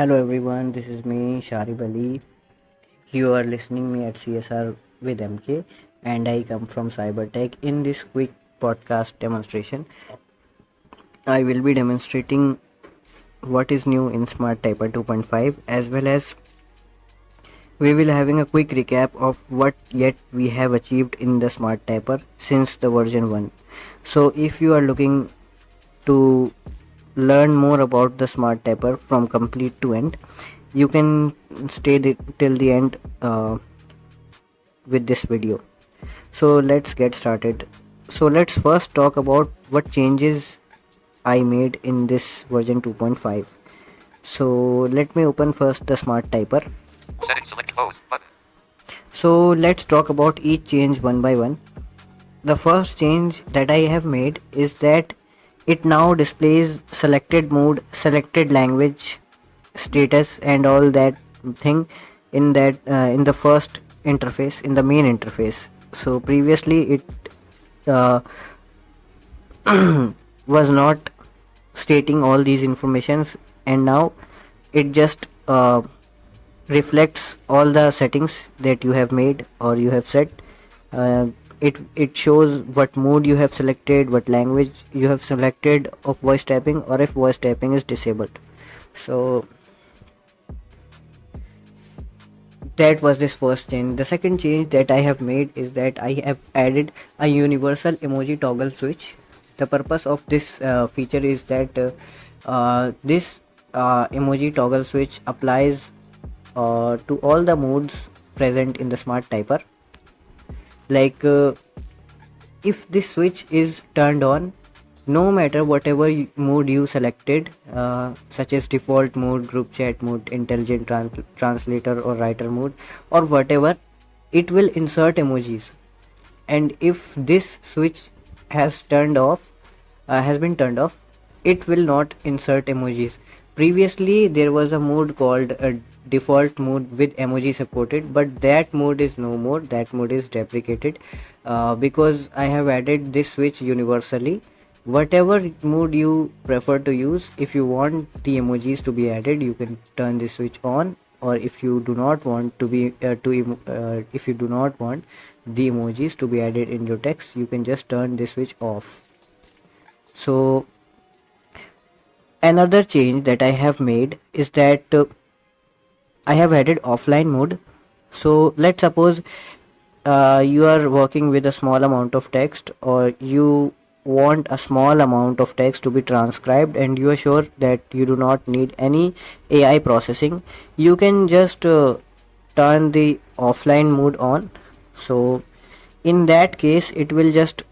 Hello everyone, this is me Sharib Ali. You are listening me at CSR with MK and I come from Cybertech. In this quick podcast demonstration, I will be demonstrating what is new in Smart Typer 2.5 as well as we will having a quick recap of what yet we have achieved in the Smart Typer since the version 1. So if you are looking to learn more about the Smart Typer from complete to end, you can stay till the end with this video. So let's get started. So let's first talk about what changes I made in this version 2.5. So let me open first the Smart Typer. Select pose button. So let's talk about each change one by one. The first change that I have made is that it now displays selected mode, selected language, status and all that thing in the first interface, in the main interface. So previously it was not stating all these informations, and now it just reflects all the settings that you have made or you have set. It shows what mode you have selected, what language you have selected of voice typing, or if voice typing is disabled. So that was this first change. The second change that I have made is that I have added a universal emoji toggle switch. The purpose of this feature is that this emoji toggle switch applies to all the modes present in the Smart Typer. Like if this switch is turned on, no matter whatever mode you selected, such as default mode, group chat mode, intelligent translator or writer mode, or whatever, it will insert emojis. And if this switch has been turned off, it will not insert emojis. Previously there was a mode called a default mode with emoji supported, but that mode is no more. That mode is deprecated because I have added this switch universally. Whatever mode you prefer to use, if you want the emojis to be added, you can turn this switch on, or if you do not want if you do not want the emojis to be added in your text, you can just turn this switch off. So another change that I have made is that I have added offline mode. So let's suppose you are working with a small amount of text, or you want a small amount of text to be transcribed and you are sure that you do not need any AI processing. You can just turn the offline mode on. So in that case it will just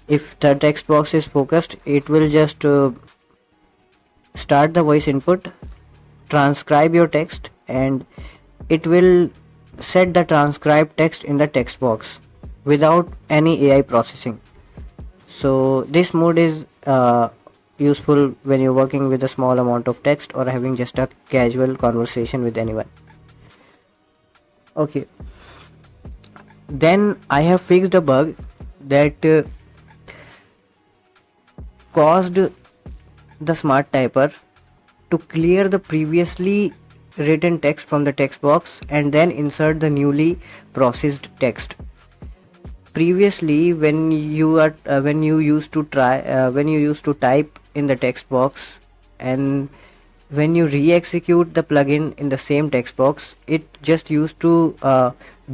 if the text box is focused, it will just start the voice input, transcribe your text, and it will set the transcribed text in the text box without any AI processing. So this mode is useful when you're working with a small amount of text or having just a casual conversation with anyone. Okay, then I have fixed a bug that caused the Smart Typer to clear the previously written text from the text box and then insert the newly processed text. Previously, when you used to type in the text box, and when you re-execute the plugin in the same text box, it just used to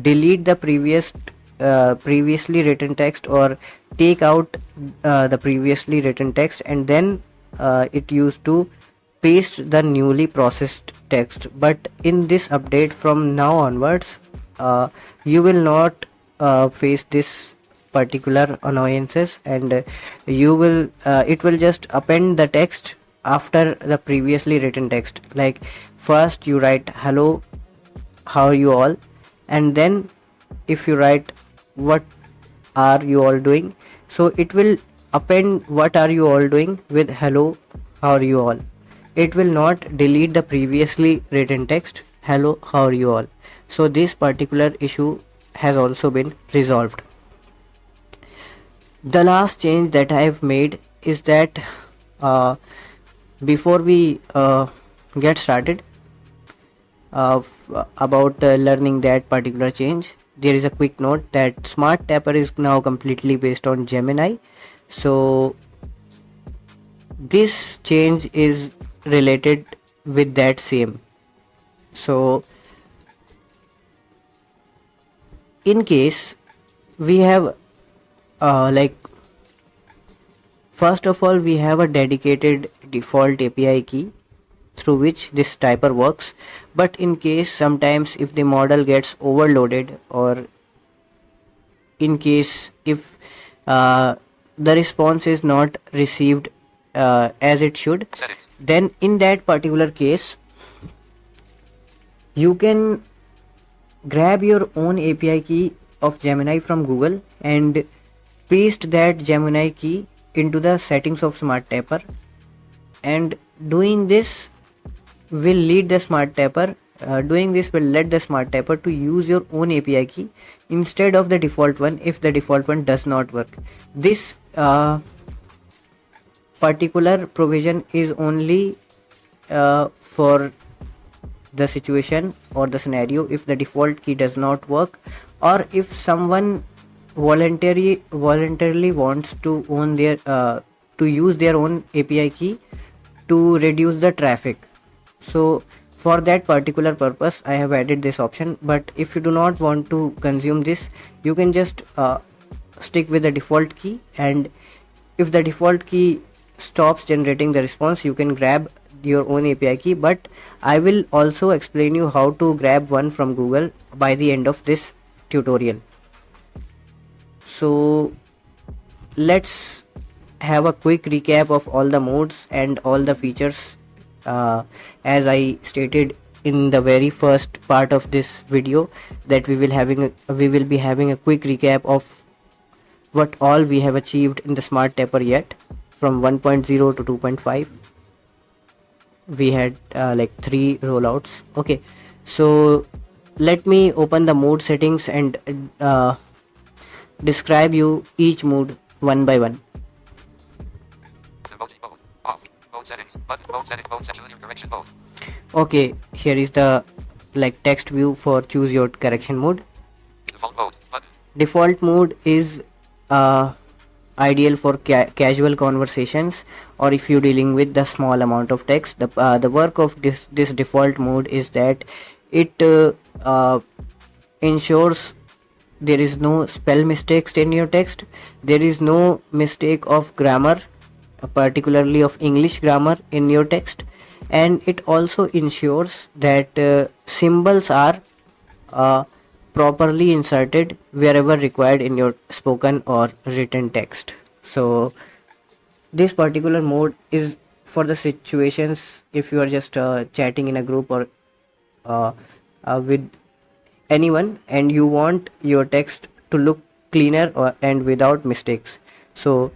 delete the previously written text, or take out the previously written text, and then it used to paste the newly processed text. But in this update from now onwards, you will not face this particular annoyances, and it will just append the text after the previously written text. Like first you write hello, how are you all, and then if you write what are you all doing, so it will append what are you all doing with hello, how are you all. It will not delete the previously written text hello, how are you all. So this particular issue has also been resolved. The last change that I have made is that before we get started about learning that particular change, there is a quick note that Smart Tapper is now completely based on Gemini. So this change is related with that same. So in case we have like, first of all, we have a dedicated default API key through which this typer works, but in case sometimes if the model gets overloaded, or in case if the response is not received as it should, Settings. then in that particular case you can grab your own API key of Gemini from Google and paste that Gemini key into the settings of Smart Tapper, and doing this will lead the Smart Tapper doing this will let the Smart Tapper to use your own API key instead of the default one if the default one does not work. This particular provision is only for the situation or the scenario if the default key does not work, or if someone voluntarily wants to own their to use their own API key to reduce the traffic. So for that particular purpose I have added this option, but if you do not want to consume this, you can just stick with the default key, and if the default key stops generating the response, you can grab your own API key. But I will also explain you how to grab one from Google by the end of this tutorial. So let's have a quick recap of all the modes and all the features. As I stated in the very first part of this video, that we will be having a quick recap of what all we have achieved in the Smart Tapper yet, from 1.0 to 2.5. we had like 3 rollouts. Okay, so let me open the mode settings and describe you each mode one by one. Emoji mode. Off. Mode settings. Button. Mode setting. Mode set. Choose your correction mode. Okay, here is the like text view for choose your correction mode. Default mode. Button. Default mode is ideal for casual conversations, or if you're dealing with the small amount of text. The work of this default mode is that it ensures there is no spell mistakes in your text, there is no mistake of grammar, particularly of English grammar in your text, and it also ensures that symbols are properly inserted wherever required in your spoken or written text. So this particular mode is for the situations if you are just chatting in a group or with anyone and you want your text to look cleaner and without mistakes. So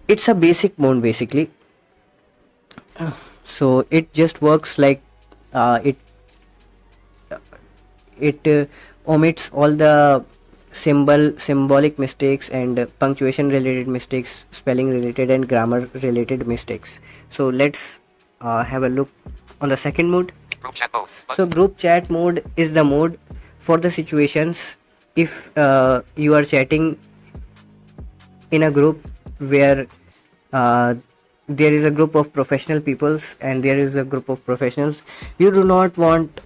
it's a basic mode basically. So it just works like it omits all the symbolic mistakes and punctuation related mistakes, spelling related and grammar related mistakes. So let's have a look on the second mode. Group chat mode. Button. So group chat mode is the mode for the situations if you are chatting in a group where there is a group of professional peoples and there is a group of professionals. You do not want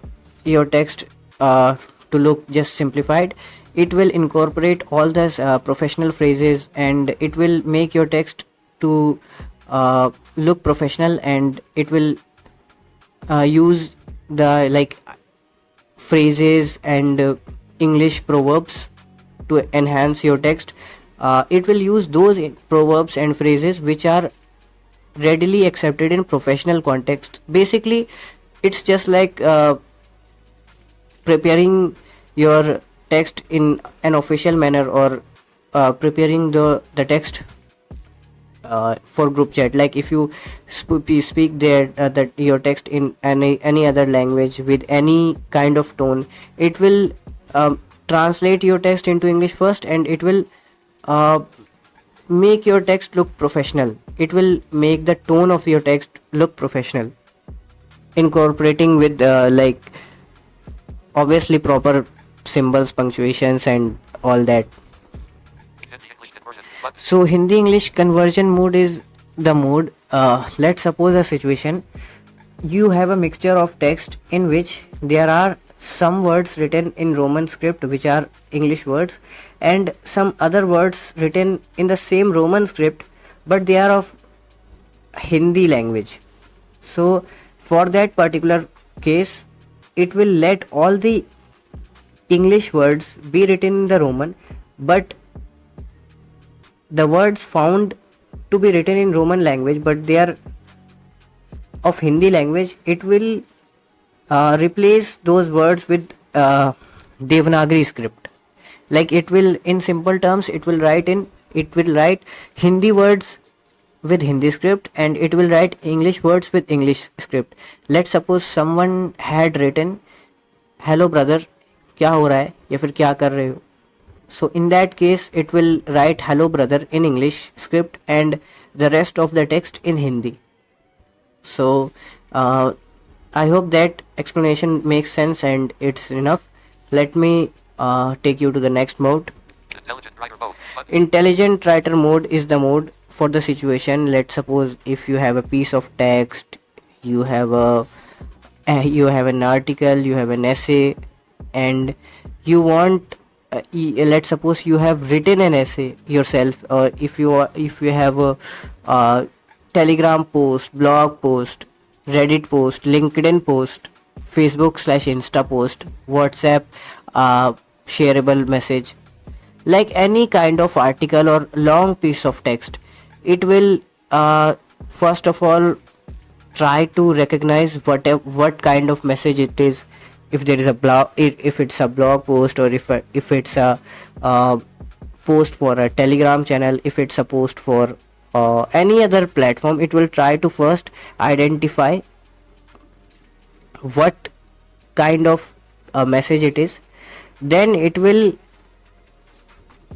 your text to look just simplified. It will incorporate all the professional phrases, and it will make your text to look professional, and it will use the like phrases and English proverbs to enhance your text. It will use those proverbs and phrases which are readily accepted in professional context. Basically it's just like preparing your text in an official manner, or preparing the text for group chat. Like if you speak there that your text in any other language with any kind of tone, it will translate your text into English first, and it will make your text look professional. It will make the tone of your text look professional, incorporating with like obviously proper symbols, punctuations and all that. Hindi English conversion button. So Hindi English conversion mode is the mode. Let's suppose a situation. You have a mixture of text in which there are some words written in Roman script which are English words, and some other words written in the same Roman script but they are of Hindi language. So for that particular case, it will let all the English words be written in the Roman, but the words found to be written in Roman language but they are of Hindi language, it will replace those words with Devanagari script. Like it will, in simple terms, it will write Hindi words with Hindi script and it will write English words with English script. Let's suppose someone had written hello brother, क्या हो रहा है या फिर क्या कर रहे हो. So in that case it will write hello brother in English script and the rest of the text in Hindi. So I hope that explanation makes sense and it's enough. Let me take you to the next mode. Intelligent writer mode button. Intelligent writer mode is the mode for the situation. Let's suppose if you have a piece of text, you have an article, you have an essay, and you want let's suppose you have written an essay yourself, or if you have a Telegram post, blog post, Reddit post, LinkedIn post, Facebook/Insta post, WhatsApp shareable message, like any kind of article or long piece of text, it will first of all try to recognize what kind of message it is. If there is a blog, if it's a blog post, or if it's a post for a Telegram channel, if it's a post for any other platform, it will try to first identify what kind of message it is. Then it will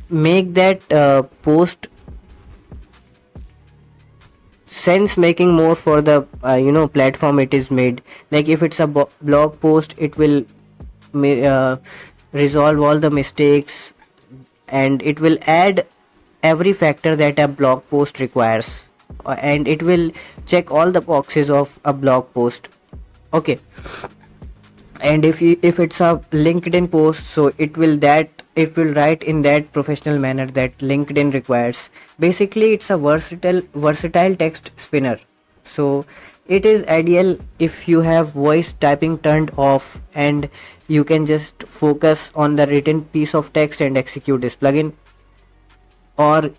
make that post sense making more for the platform it is made. Like if it's a blog post, it will resolve all the mistakes and it will add every factor that a blog post requires, and it will check all the boxes of a blog post. Okay. And if it's a LinkedIn post, so it will write in that professional manner that LinkedIn requires. Basically it's a versatile text spinner. So it is ideal if you have voice typing turned off and you can just focus on the written piece of text and execute this plugin. Or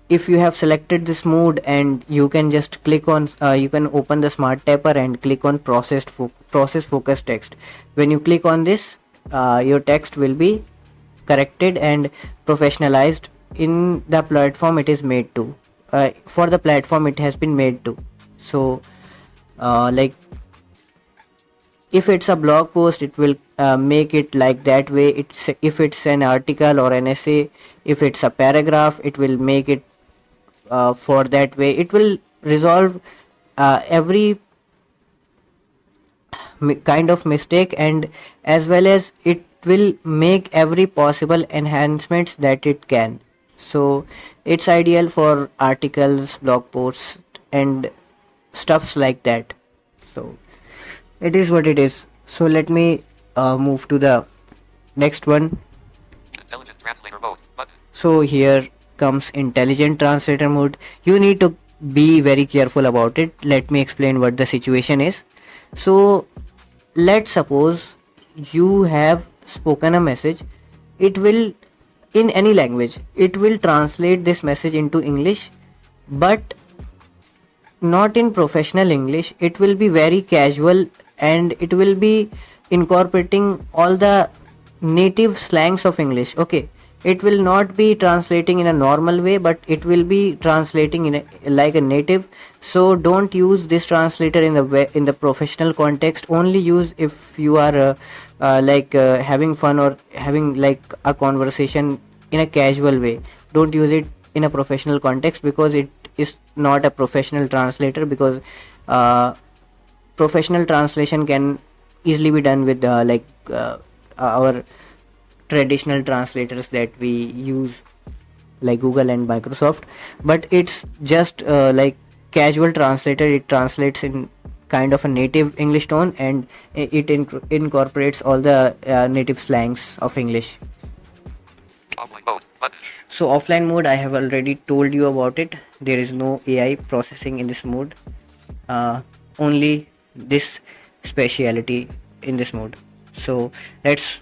if you have selected this mode, and you can just click on you can open the smart tapper and click on process focus text. When you click on this, your text will be corrected and professionalized in the platform it is made to, for the platform it has been made to. So like if it's a blog post, it will make it like that way. If it's an article or an essay, if it's a paragraph, it will make it for that way. It will resolve every kind of mistake, and as well as it will make every possible enhancements that it can. So it's ideal for articles, blog posts and stuffs like that. So it is what it is. So let me move to the next one. Intelligent translator mode button. So here comes intelligent translator mode. You need to be very careful about it. Let me explain what the situation is. So let's suppose you have spoken a message. It will, in any language, it will translate this message into English, but not in professional English. It will be very casual and it will be incorporating all the native slangs of English. Okay, it will not be translating in a normal way, but it will be translating in like a native. So don't use this translator in the professional context. Only use if you are having fun or having like a conversation in a casual way. Don't use it in a professional context, because it is not a professional translator, because professional translation can easily be done with our traditional translators that we use, like Google and Microsoft. But it's just like casual translator. It translates in kind of a native English tone, and it incorporates all the native slangs of English. Offline mode. Button. So offline mode, I have already told you about it. There is no AI processing in this mode, only this speciality in this mode. So let's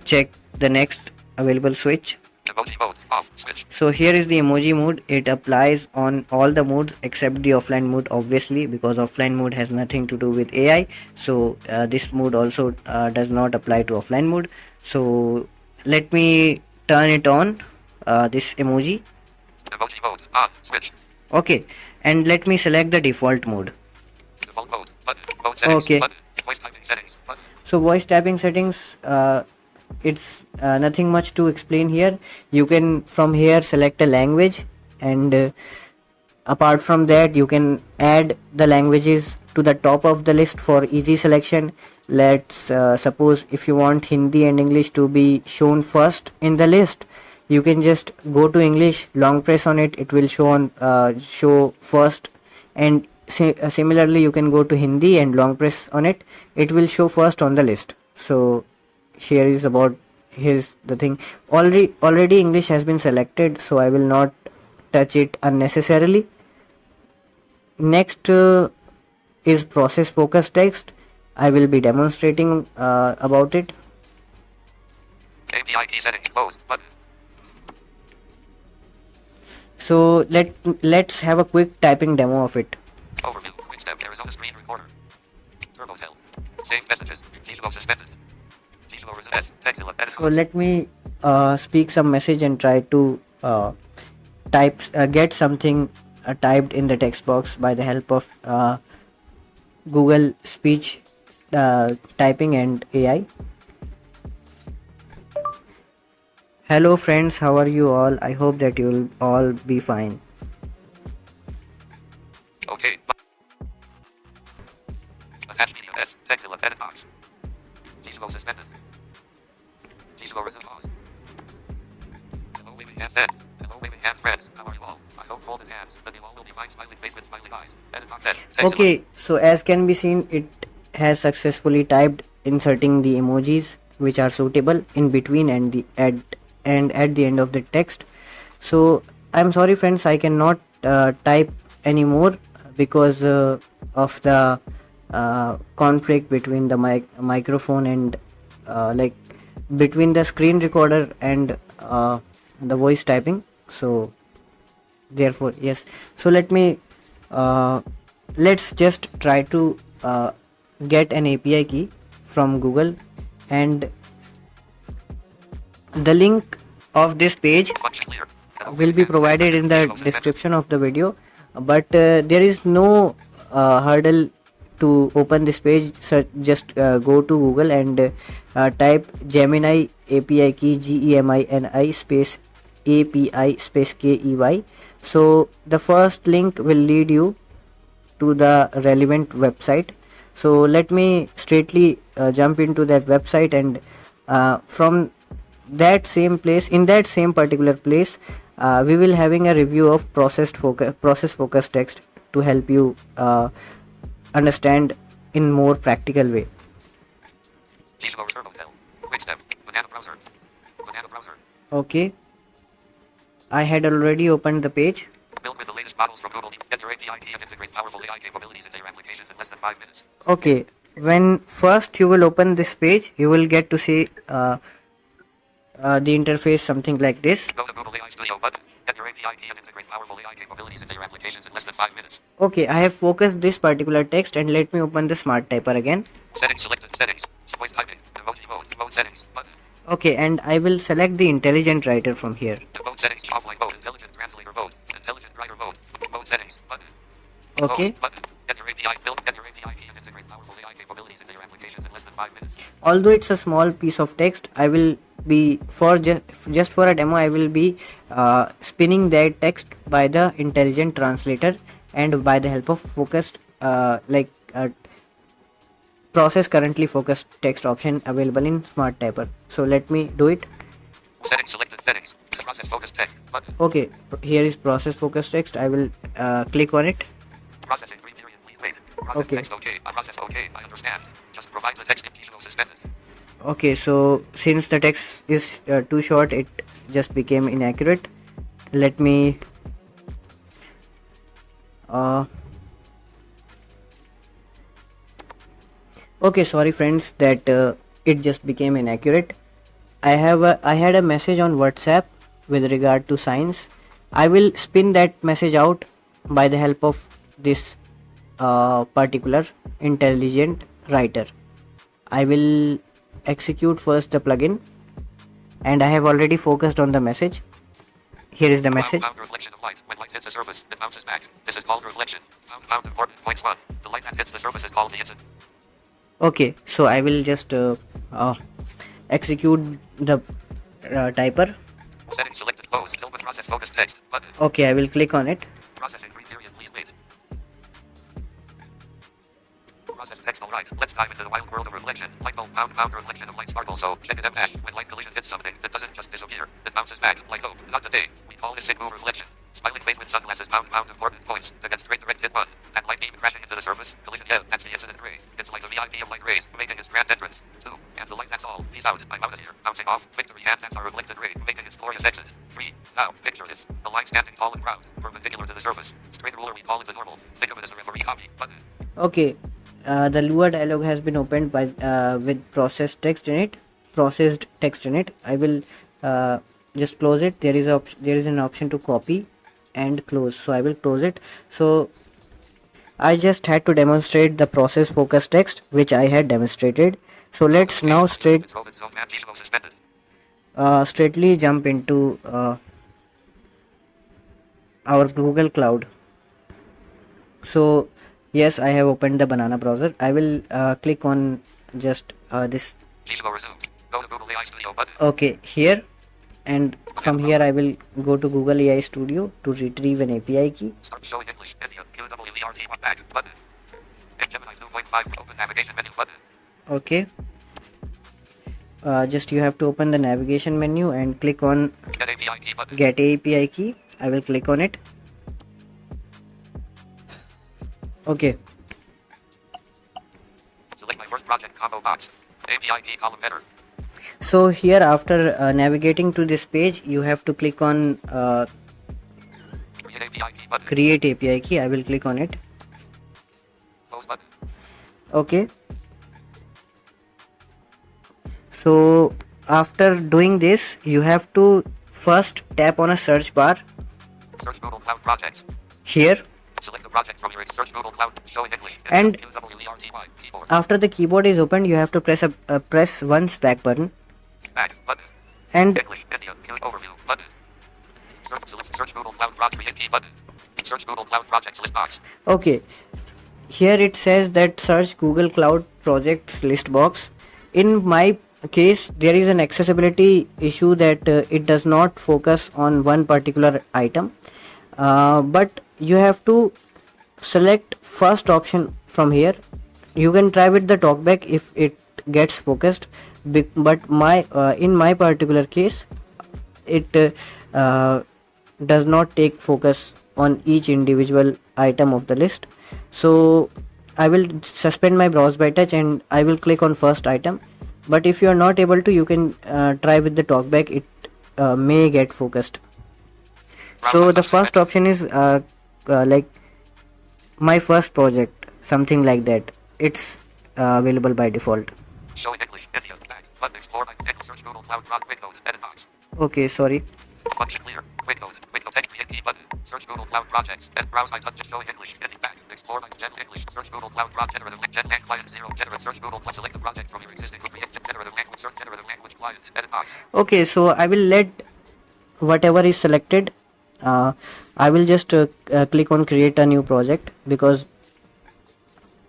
check the next available switch. Emoji mode. Off. Switch. So here is the emoji mode. It applies on all the modes except the offline mode, obviously, because offline mode has nothing to do with AI. So this mode also does not apply to offline mode. So let me turn it on, this emoji. Emoji mode. On. Switch. Okay, and let me select the default mode. Default mode. Button. Mode settings. Okay. Button. Voice typing settings. Button. So voice typing settings, it's nothing much to explain here. You can from here select a language, and apart from that you can add the languages to the top of the list for easy selection. Let's suppose if you want Hindi and English to be shown first in the list, you can just go to English, long press on it, it will show first, and similarly you can go to Hindi and long press on it, it will show first on the list. So here's the thing. Already English has been selected, so I will not touch it unnecessarily. Next is process focus text. I will be demonstrating about it. API key settings. Mode. Button. So let's have a quick typing demo of it. Overview. Quick step. Arizona screen recorder. TurboTel. Save messages. Visual suspended. Visual reset. Text edit. So let me speak some message and try to get something typed in the text box by the help of Google speech typing and AI. Hello friends, how are you all? I hope that you'll all be fine. Okay. Attach media S. Text edit box. Visual suspended. Visual resume pause. Hello waving hand set. Hello waving hand friends. How are you all? I hope folded hands. The new all will define smiley face with smiley eyes. Edit box S. Text Okay, so as can be seen, it has successfully typed, inserting the emojis which are suitable in between and at the end of the text. So I'm sorry friends, I cannot type anymore because of the conflict between the microphone and like between the screen recorder and the voice typing. So therefore, yes, so let's just try to get an API key from Google, and the link of this page will be provided in the description of the video, but there is no hurdle to open this page. So just go to Google and type Gemini API key, GEMINI space API space KEY. So the first link will lead you to the relevant website. So let me straightly jump into that website, and from that same place, in that same particular place, we will having a review of process focus text to help you understand in more practical way. Okay, I had already opened the page. Built with the latest models from Google. Get your API key and integrate powerful AI capabilities into your applications in less than 5 minutes. Okay, when first you will open this page, you will get to see the interface something like this. Go to Google AI Studio button. Get your API key and integrate powerful AI capabilities into your applications in less than 5 minutes. Okay, I have focused this particular text, and let me open the smart typer again. Settings selected. Settings. Voice typing. Emoji mode. Mode settings. Button. Okay, and I will select the intelligent writer from here. Mode settings. Offline mode. Intelligent translator mode. Intelligent writer mode. Mode settings. Button. Okay. Mode, button. Get your API built. Get your API key and integrate powerful AI capabilities into your applications in less than 5 minutes. Although it's a small piece of text, I will be for just for a demo, I will be spinning that text by the intelligent translator and by the help of focused process currently focused text option available in Smart Typer. So let me do it. Settings selected. Settings. Process focused text button. Okay, here is process focused text. I will click on it. Processing 3 period. Please wait. Process Okay. text okay. Process okay. I understand. Just provide the text in keyboard suspended. Okay, so since the text is too short, it just became inaccurate. Let me okay, sorry friends that it just became inaccurate. I had a message on WhatsApp with regard to science. I will spin that message out by the help of this particular intelligent writer. I will execute first the plugin, and I have already focused on the message. Here is the message. Found reflection of light. When light hits the surface, it bounces back. This is called reflection. Found important points 1. The light that hits the surface is called the incident. Okay, so I will just execute the typer. Settings selected. Close. Open process focused text button. Okay, I will click on it. Processing 3 period. Please wait. Process text all right. Let's dive into the wild world of reflection. Light bulb found reflection of light sparkle. So check it out. When light collision hits something, it doesn't just disappear. It bounces back. Like hope. Not today. We call this signal reflection. Smiling face with sunglasses found important points. To get straight direct hit button. That light beam crashing into the surface. Collision. Yeah, that's the incident ray. It's like the VIP of light rays, making its grand entrance. 2. And the light that's all. Peace out. I'm out of here. Bouncing off. Victory and that's our reflected ray, making its glorious exit. 3. Now, picture this. A line standing tall and proud, perpendicular to the surface. Straight ruler, we call it the normal. Think of it as a referee copy button. Okay, the Lua dialog has been opened by with processed text in it. I will just close it. There is an option to copy and close, so I will close it. So I just had to demonstrate the process focused text, which I had demonstrated. So let's now straightly jump into our Google Cloud. So yes, I have opened the banana browser. I will click on just this. Okay, here, and from here I will go to Google AI Studio to retrieve an API key. Start showing English, India, QWERT back button. And Gemini 2.5 open navigation menu button. Okay. Just you have to open the navigation menu and click on Get API key button. Get API key. I will click on it. Okay. Select my first project combo box. API key column header. So here, after navigating to this page, you have to click on Create API key button. Create API key. I will click on it. Close button. Okay. So after doing this, you have to first tap on a search bar Search Google Cloud projects. here. Select the project from your search Google Cloud. Show in English. And QWERTY keyboard. after the keyboard is opened, you have to press once back button, Back button. and English, India, overview button. Search Google Cloud project create key button. Search Google Cloud projects list box. okay, here it says that search Google Cloud projects list box. In my case, there is an accessibility issue that it does not focus on one particular item, but you have to select first option from here. You can try with the talkback if it gets focused, but in my particular case, it does not take focus on each individual item of the list. So I will suspend my browse by touch and I will click on first item, but if you are not able to, you can try with the talkback. It may get focused. So the first option is like my first project, something like that. It's available by default. Show in English, India, back button. Explore search Google Cloud project Windows edit box. Okay, sorry. Function clear. Windows text create key button. Search Google Cloud projects. And browse by touch. Show in English. India back. Explore by general English. Search Google Cloud project generative gen client 0 generative. Search Google plus select the project from your existing group. Create generative language. Search generative language client edit box. Okay, so I will let whatever is selected. I will just click on create a new project because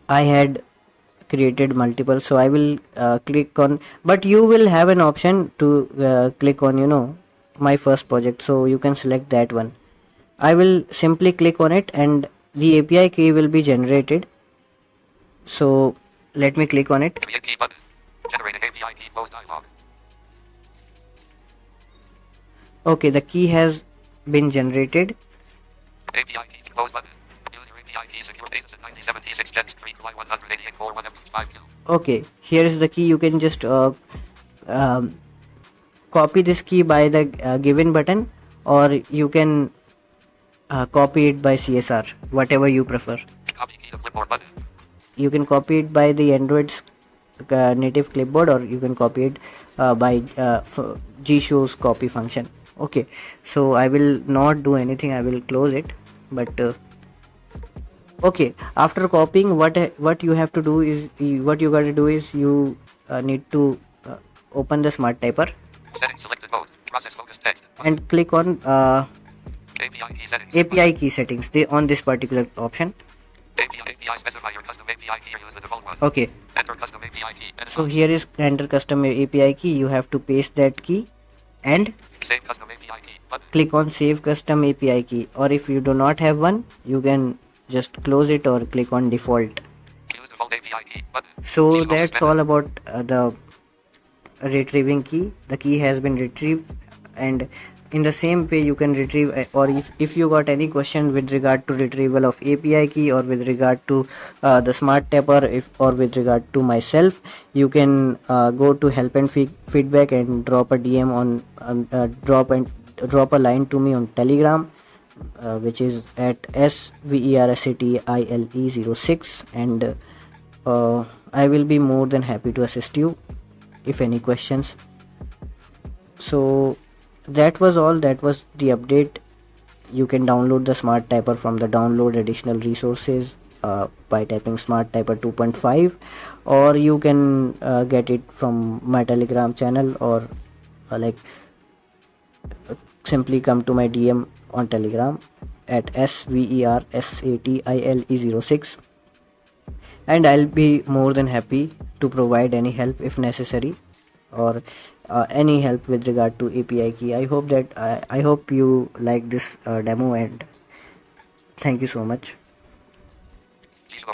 I had created multiple, so I will click on, but you will have an option to click on, you know, my first project, so you can select that one. I will simply click on it and the API key will be generated. So let me click on it. Create key button. Generate an API key close dialog. Okay, the key has been generated. API key close button. User API key secure basis in 1976 Gen Street Y188 41M5U. Okay, here is the key. You can just copy this key by the given button, or you can copy it by CSR, whatever you prefer. Copy key to clipboard button. You can copy it by the Android's native clipboard, or you can copy it by gshows copy function. Okay, so I will not do anything, I will close it. But okay, after copying, what you have to do is, what you got to do is, you need to open the smart typer Settings selected mode. Process focus text. and click on API key settings. API key settings, on this particular option. API specify your custom API key or use the default one. Okay, Enter custom API key. Edit so box. here is enter custom API key. You have to paste that key and Save custom API key button. click on save custom API key, or if you do not have one, you can just close it or click on default. Use default API key button. So Key that's suspended. all about the retrieving key. The key has been retrieved, and in the same way you can retrieve, or if you got any question with regard to retrieval of API key, or with regard to the smart tapper, or with regard to myself, you can go to help and feedback and drop a DM on drop a line to me on Telegram, which is at SVERSATILE06, and I will be more than happy to assist you if any questions. So that was all. That was the update. You can download the smart typer from the download additional resources by typing smart typer 2.5, or you can get it from my Telegram channel, or simply come to my DM on Telegram at SVERSATILE06, and I'll be more than happy to provide any help if necessary, or any help with regard to API key. I hope you like this demo, and thank you so much.